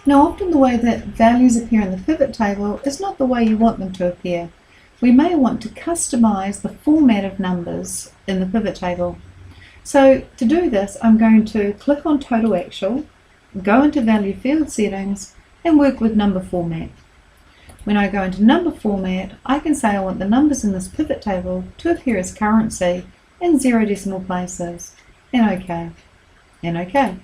Now often the way that values appear in the pivot table is not the way you want them to appear. We may want to customize the format of numbers in the pivot table. So to do this, I'm going to click on Total Actual, go into Value Field Settings, and work with Number Format. When I go into Number Format, I can say I want the numbers in this pivot table to appear as currency in 0 decimal places, and OK, and OK.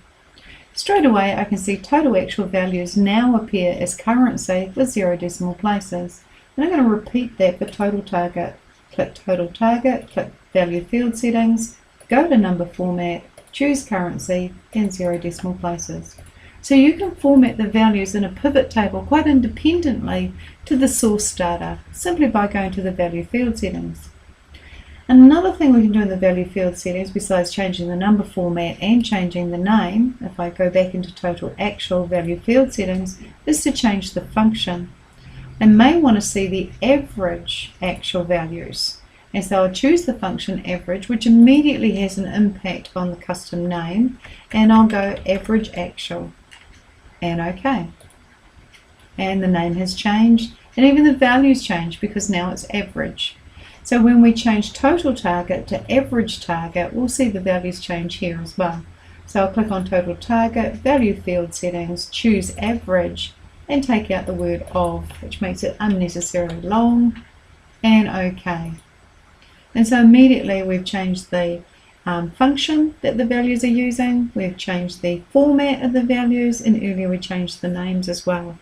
Straight away I can see total actual values now appear as currency with 0 decimal places. And I'm going to repeat that for total target. Click Total Target, click Value Field Settings, go to Number Format, choose Currency and 0 decimal places. So you can format the values in a pivot table quite independently to the source data simply by going to the Value Field Settings. Another thing we can do in the Value Field Settings, besides changing the number format and changing the name, if I go back into Total Actual Value Field Settings, is to change the function. I may want to see the average actual values. And so I'll choose the function average, which immediately has an impact on the custom name, and I'll go average actual, and OK. And the name has changed, and even the values change because now it's average. So when we change total target to average target, we'll see the values change here as well. So I'll click on Total Target, Value Field Settings, choose Average, and take out the word of, which makes it unnecessarily long, and OK. And so immediately we've changed the function that the values are using, we've changed the format of the values, and earlier we changed the names as well.